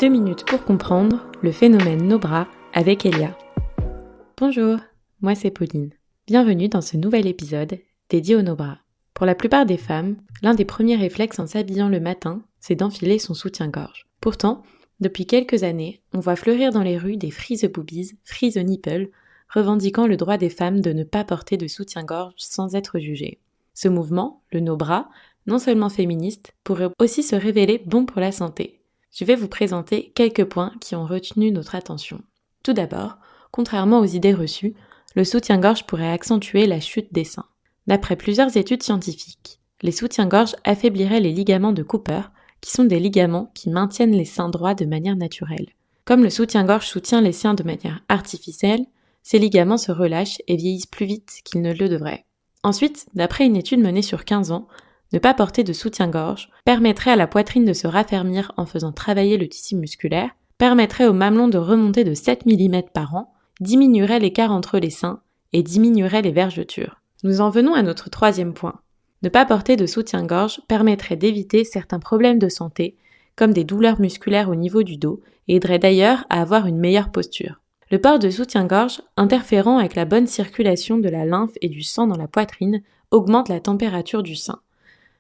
2 minutes pour comprendre le phénomène nos bras avec Elia. Bonjour, moi c'est Pauline. Bienvenue dans ce nouvel épisode dédié aux nos bras. Pour la plupart des femmes, l'un des premiers réflexes en s'habillant le matin, c'est d'enfiler son soutien-gorge. Pourtant, depuis quelques années, on voit fleurir dans les rues des freeze boobies, freeze nipple, revendiquant le droit des femmes de ne pas porter de soutien-gorge sans être jugées. Ce mouvement, le nos bras, non seulement féministe, pourrait aussi se révéler bon pour la santé. Je vais vous présenter quelques points qui ont retenu notre attention. Tout d'abord, contrairement aux idées reçues, le soutien-gorge pourrait accentuer la chute des seins. D'après plusieurs études scientifiques, les soutiens-gorge affaibliraient les ligaments de Cooper, qui sont des ligaments qui maintiennent les seins droits de manière naturelle. Comme le soutien-gorge soutient les seins de manière artificielle, ces ligaments se relâchent et vieillissent plus vite qu'ils ne le devraient. Ensuite, d'après une étude menée sur 15 ans, ne pas porter de soutien-gorge permettrait à la poitrine de se raffermir en faisant travailler le tissu musculaire, permettrait au mamelon de remonter de 7 mm par an, diminuerait l'écart entre les seins et diminuerait les vergetures. Nous en venons à notre troisième point. Ne pas porter de soutien-gorge permettrait d'éviter certains problèmes de santé, comme des douleurs musculaires au niveau du dos, et aiderait d'ailleurs à avoir une meilleure posture. Le port de soutien-gorge, interférant avec la bonne circulation de la lymphe et du sang dans la poitrine, augmente la température du sein.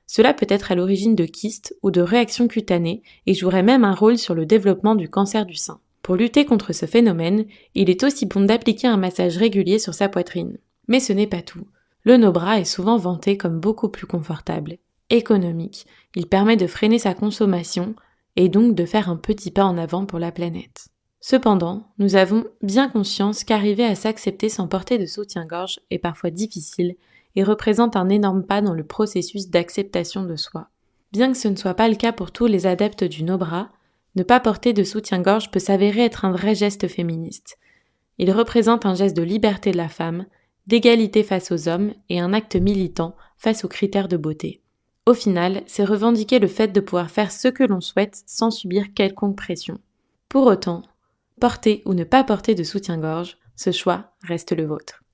Cela peut être à l'origine de kystes ou de réactions cutanées et jouerait même un rôle sur le développement du cancer du sein. Pour lutter contre ce phénomène, il est aussi bon d'appliquer un massage régulier sur sa poitrine. Mais ce n'est pas tout. Le nos bras est souvent vanté comme beaucoup plus confortable, économique. Il permet de freiner sa consommation et donc de faire un petit pas en avant pour la planète. Cependant, nous avons bien conscience qu'arriver à s'accepter sans porter de soutien-gorge est parfois difficile et représente un énorme pas dans le processus d'acceptation de soi. Bien que ce ne soit pas le cas pour tous les adeptes du nos bras, ne pas porter de soutien-gorge peut s'avérer être un vrai geste féministe. Il représente un geste de liberté de la femme, d'égalité face aux hommes et un acte militant face aux critères de beauté. Au final, c'est revendiquer le fait de pouvoir faire ce que l'on souhaite sans subir quelconque pression. Pour autant, porter ou ne pas porter de soutien-gorge, ce choix reste le vôtre.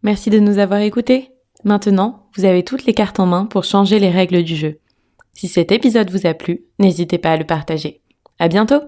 Merci de nous avoir écoutés. Maintenant, vous avez toutes les cartes en main pour changer les règles du jeu. Si cet épisode vous a plu, n'hésitez pas à le partager. À bientôt!